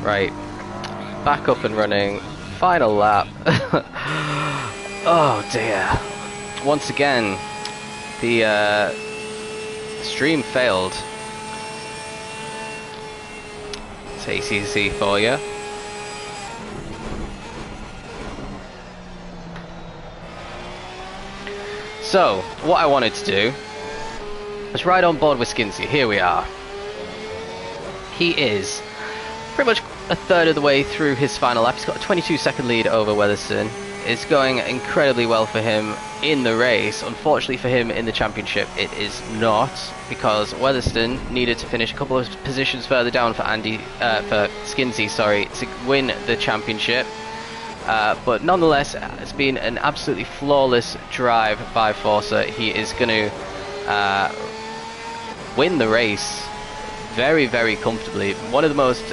Right, back up and running. Final lap. Oh dear. Once again, the stream failed. It's ACC for you. So, what I wanted to do was ride on board with Skinsy. Here we are. He is pretty much a third of the way through his final lap. He's got a 22-second lead over Weatherston. It's going incredibly well for him in the race. Unfortunately for him in the championship, it is not, because Weatherston needed to finish a couple of positions further down for Skinsy, to win the championship. But nonetheless, it's been an absolutely flawless drive by Forza. He is going to win the race very, very comfortably. One of the most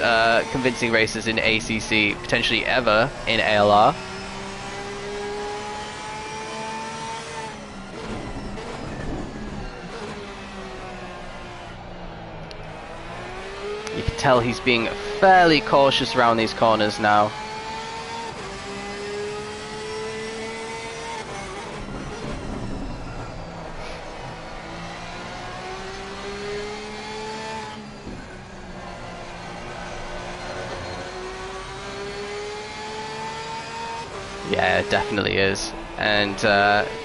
convincing races in ACC, potentially ever in ALR. You can tell he's being fairly cautious around these corners now. Yeah, it definitely is. And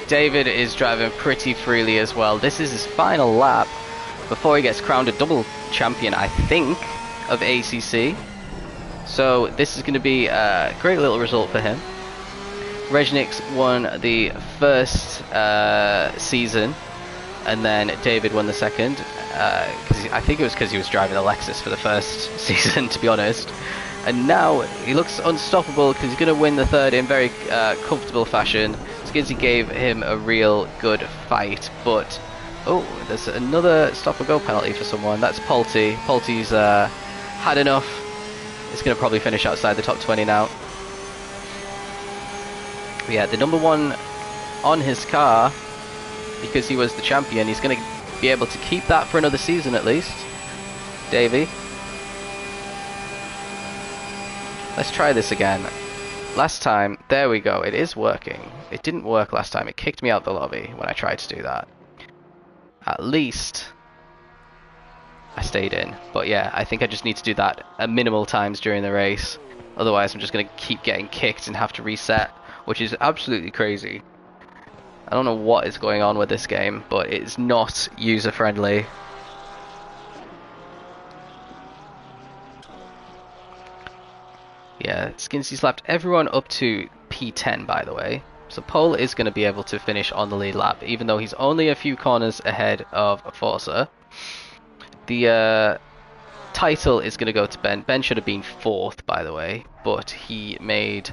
David is driving pretty freely as well. This is his final lap before he gets crowned a double champion, I think, of ACC. So this is going to be a great little result for him. Regnix won the first season, and then David won the second. I think it was because he was driving the Lexus for the first season, to be honest. And now he looks unstoppable because he's going to win the third in very comfortable fashion. Skinsy gave him a real good fight, but oh, there's another stop-and-go penalty for someone. That's Polty. Polty's had enough. He's going to probably finish outside the top 20 now. But yeah, the number one on his car, because he was the champion, he's going to be able to keep that for another season at least. Davey. Let's try this again. Last time, there we go, it is working. It didn't work last time, it kicked me out the lobby when I tried to do that. At least I stayed in. But yeah, I think I just need to do that at minimal times during the race. Otherwise I'm just going to keep getting kicked and have to reset, which is absolutely crazy. I don't know what is going on with this game, but it's not user-friendly. Yeah, Skinsy's lapped everyone up to P10, by the way. So Pole is going to be able to finish on the lead lap, even though he's only a few corners ahead of Forza. The title is going to go to Ben. Ben should have been 4th, by the way, but he made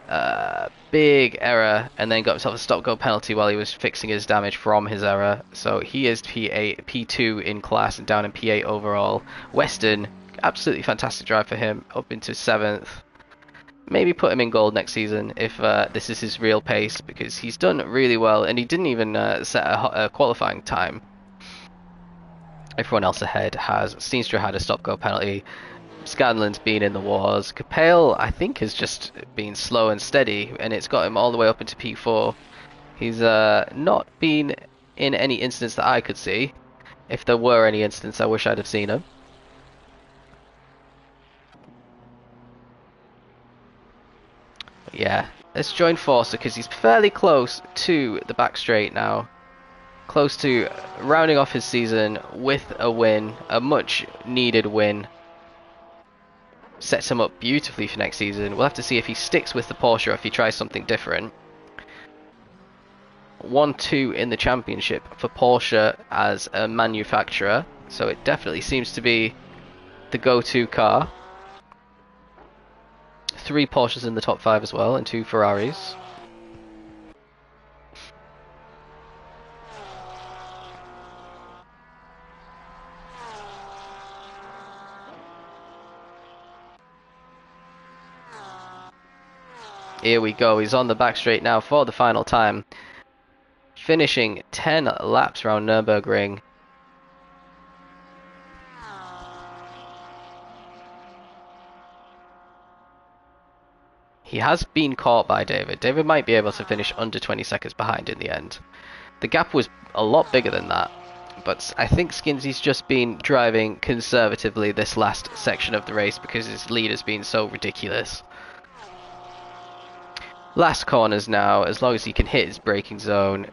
a big error and then got himself a stop-go penalty while he was fixing his damage from his error. So he is P2 in class and down in P8 overall. Weston, absolutely fantastic drive for him, up into 7th. Maybe put him in gold next season if this is his real pace, because he's done really well and he didn't even set a qualifying time. Everyone else ahead has. Steenstra had a stop-go penalty. Scanlan's been in the wars. Capel, I think, has just been slow and steady, and it's got him all the way up into P4. He's not been in any instance that I could see. If there were any instance, I wish I'd have seen him. Yeah, let's join Forza because he's fairly close to the back straight now. Close to rounding off his season with a win, a much needed win. Sets him up beautifully for next season. We'll have to see if he sticks with the Porsche or if he tries something different. 1-2 in the championship for Porsche as a manufacturer, so it definitely seems to be the go-to car. 3 Porsches in the top 5 as well, and 2 Ferraris. Here we go, he's on the back straight now for the final time. Finishing 10 laps around Nürburgring. He has been caught by David. David might be able to finish under 20 seconds behind in the end. The gap was a lot bigger than that, but I think Skinsy's just been driving conservatively this last section of the race because his lead has been so ridiculous. Last corners now, as long as he can hit his braking zone,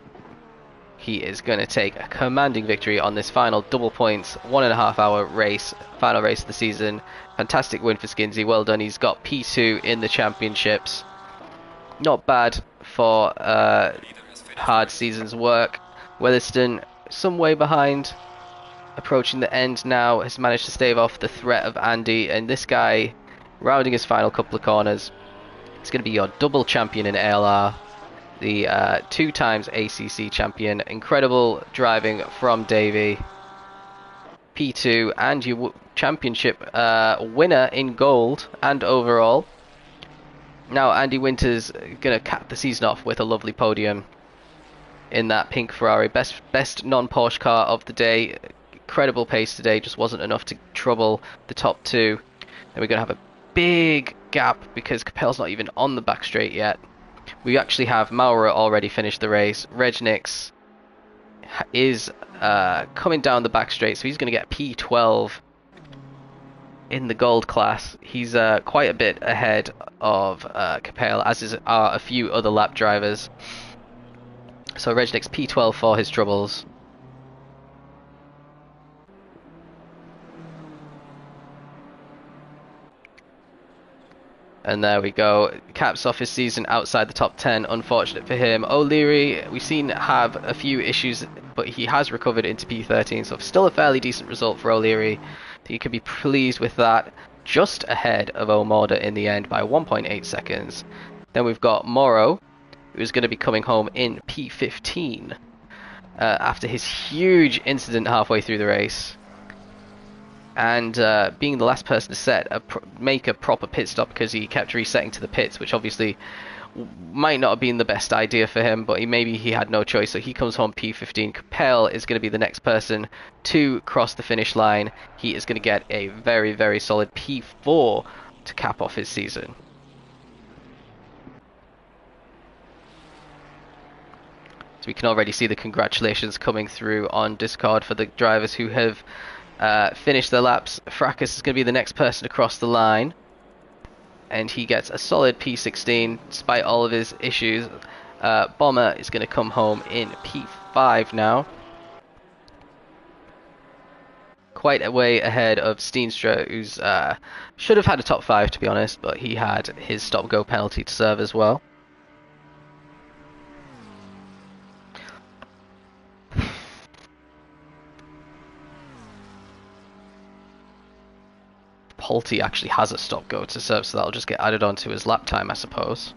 he is going to take a commanding victory on this final double points 1.5 hour race, final race of the season. Fantastic win for Skinsy, well done. He's got P2 in the championships. Not bad for hard season's work. Weatherston, some way behind, approaching the end now, has managed to stave off the threat of Andy, and this guy, rounding his final couple of corners, is going to be your double champion in ALR, the 2 times ACC champion. Incredible driving from Davey. P2 and your championship winner in gold and overall. Now Andy Winter's going to cap the season off with a lovely podium in that pink Ferrari. Best non-Porsche car of the day. Incredible pace today, just wasn't enough to trouble the top 2. Then we're going to have a big gap because Capel's not even on the back straight yet. We actually have Maurer already finished the race. Regnix is coming down the back straight, so he's going to get P12 in the gold class. He's quite a bit ahead of Capel, as are a few other lap drivers. So Regnix P12 for his troubles. And there we go. Caps off his season outside the top 10. Unfortunate for him. O'Leary, we've seen have a few issues, but he has recovered into P13. So still a fairly decent result for O'Leary. You can be pleased with that. Just ahead of O'Morda in the end by 1.8 seconds. Then we've got Morrow, who's going to be coming home in P15 after his huge incident halfway through the race. And being the last person to make a proper pit stop because he kept resetting to the pits, which obviously might not have been the best idea for him, but maybe he had no choice, so he comes home P15. Capel is going to be the next person to cross the finish line. He is going to get a very, very solid P4 to cap off his season. So we can already see the congratulations coming through on Discord for the drivers who have finish their laps. Fracas is going to be the next person to cross the line, and he gets a solid P16 despite all of his issues. Bomber is going to come home in P5 now, quite a way ahead of Steenstra, who's should have had a top 5 to be honest, but he had his stop-go penalty to serve as well. Polty actually has a stop-go to serve, so that'll just get added onto his lap time, I suppose.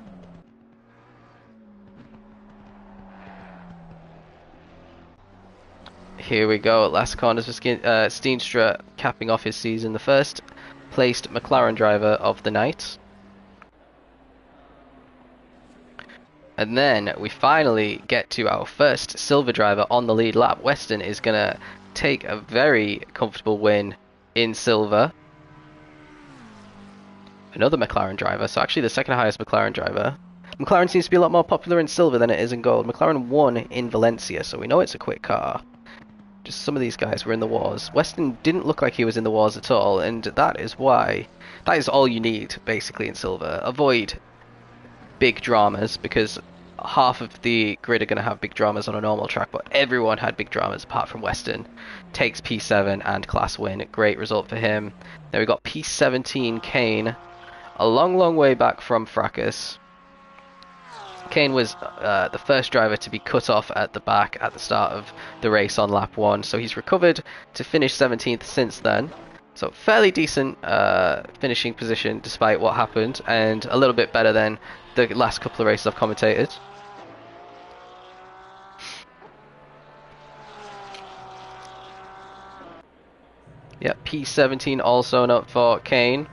Here we go, last corners for Steenstra, capping off his season, the first placed McLaren driver of the night. And then we finally get to our first silver driver on the lead lap. Weston is going to take a very comfortable win in silver. Another McLaren driver, so actually the second highest McLaren driver. McLaren seems to be a lot more popular in silver than it is in gold. McLaren won in Valencia, so we know it's a quick car. Just some of these guys were in the wars. Weston didn't look like he was in the wars at all, and that is why. That is all you need, basically, in silver. Avoid big dramas, because half of the grid are going to have big dramas on a normal track, but everyone had big dramas apart from Weston. Takes P7 and class win. Great result for him. Then we got P17 Kane. A long, long way back from Fracas. Kane was the first driver to be cut off at the back at the start of the race on lap 1, so he's recovered to finish 17th since then. So fairly decent finishing position despite what happened, and a little bit better than the last couple of races I've commentated. Yep, P17 also not for Kane.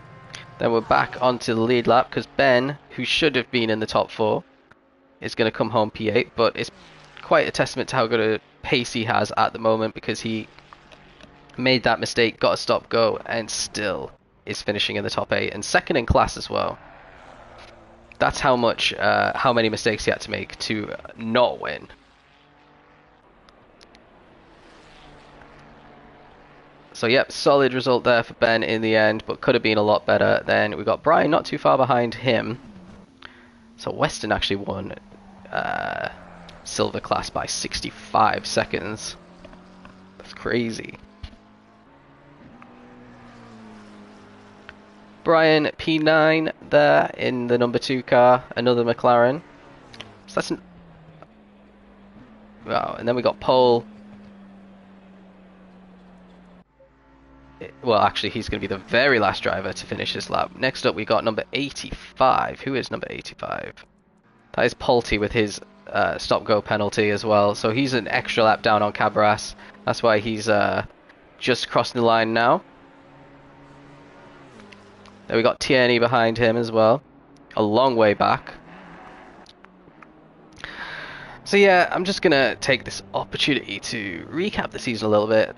Then we're back onto the lead lap because Ben, who should have been in the top 4, is going to come home P8, but it's quite a testament to how good a pace he has at the moment because he made that mistake, got a stop-go, and still is finishing in the top 8 and second in class as well. That's how much, how many mistakes he had to make to not win. So yep, solid result there for Ben in the end, but could have been a lot better. Then we got Brian not too far behind him. So Weston actually won silver class by 65 seconds. That's crazy. Brian P9 there in the number 2 car, another McLaren. So that's wow, and then we got Pole. Well, actually, he's going to be the very last driver to finish this lap. Next up, we got number 85. Who is number 85? That is Polty with his stop-go penalty as well. So he's an extra lap down on Cabras. That's why he's just crossing the line now. Then we got Tierney behind him as well. A long way back. So yeah, I'm just going to take this opportunity to recap the season a little bit.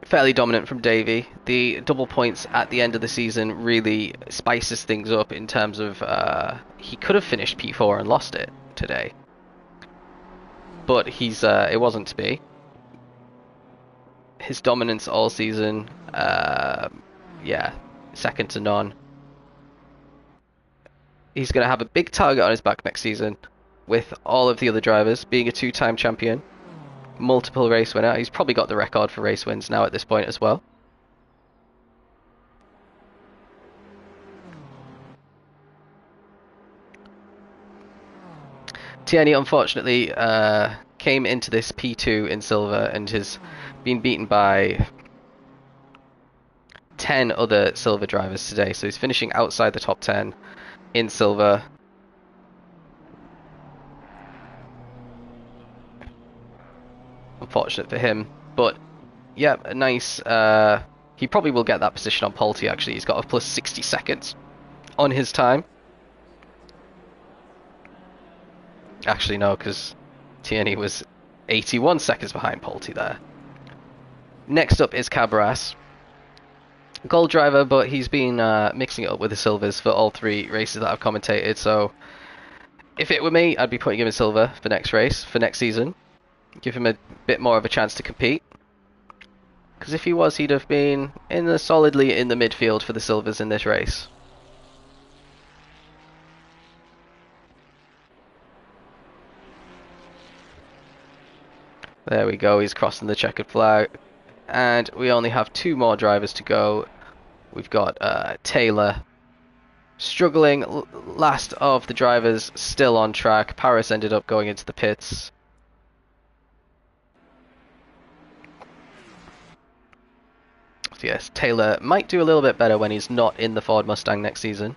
Fairly dominant from Davey. The double points at the end of the season really spices things up in terms of he could have finished P4 and lost it today, but it wasn't to be. His dominance all season, yeah, second to none. He's going to have a big target on his back next season with all of the other drivers, being a 2-time champion. Multiple race winner. He's probably got the record for race wins now at this point as well. Tierney unfortunately came into this P2 in silver and has been beaten by 10 other silver drivers today, so he's finishing outside the top 10 in silver. Unfortunate for him, but yeah, a nice. He probably will get that position on Polty. Actually, he's got a plus 60 seconds on his time. Actually, no, because Tierney was 81 seconds behind Polty there. Next up is Cabras, gold driver, but he's been mixing it up with the silvers for all 3 races that I've commentated. So, if it were me, I'd be putting him in silver for next race, for next season. Give him a bit more of a chance to compete, because if he was, he'd have been solidly in the midfield for the silvers in this race. There we go, he's crossing the checkered flag, and we only have 2 more drivers to go. We've got Taylor struggling, last of the drivers still on track. Paris ended up going into the pits. Yes, Taylor might do a little bit better when he's not in the Ford Mustang next season.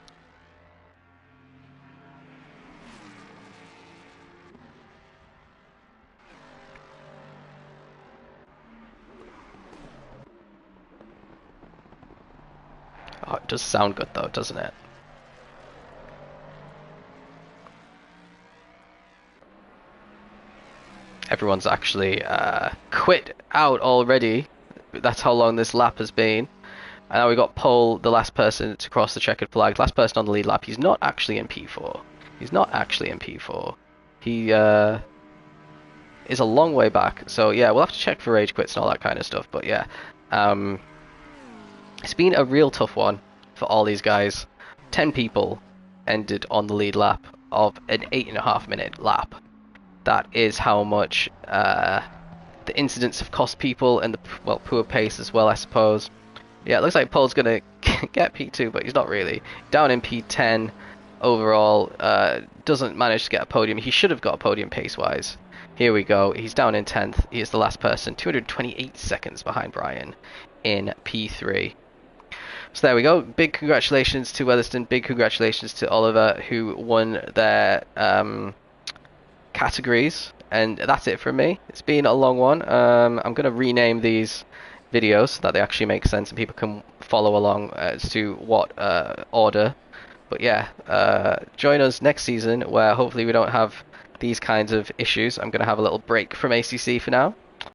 Oh, it does sound good though, doesn't it? Everyone's actually quit out already. That's how long this lap has been. And now we got Pole, the last person to cross the checkered flag, last person on the lead lap. He's not actually in P4. He's not actually in P4. He is a long way back. So yeah, we'll have to check for rage quits and all that kind of stuff. But yeah, it's been a real tough one for all these guys. 10 people ended on the lead lap of an 8.5 minute lap. That is how much the incidents have cost people, and the poor pace as well, I suppose. Yeah, it looks like Pole's gonna get P2, but he's not really. Down in P10 overall, doesn't manage to get a podium. He should have got a podium pace-wise. Here we go. He's down in 10th. He is the last person, 228 seconds behind Brian in P3. So there we go. Big congratulations to Weatherston. Big congratulations to Oliver, who won their categories. And that's it from me. It's been a long one. I'm going to rename these videos so that they actually make sense and people can follow along as to what order. But yeah, join us next season where hopefully we don't have these kinds of issues. I'm going to have a little break from ACC for now.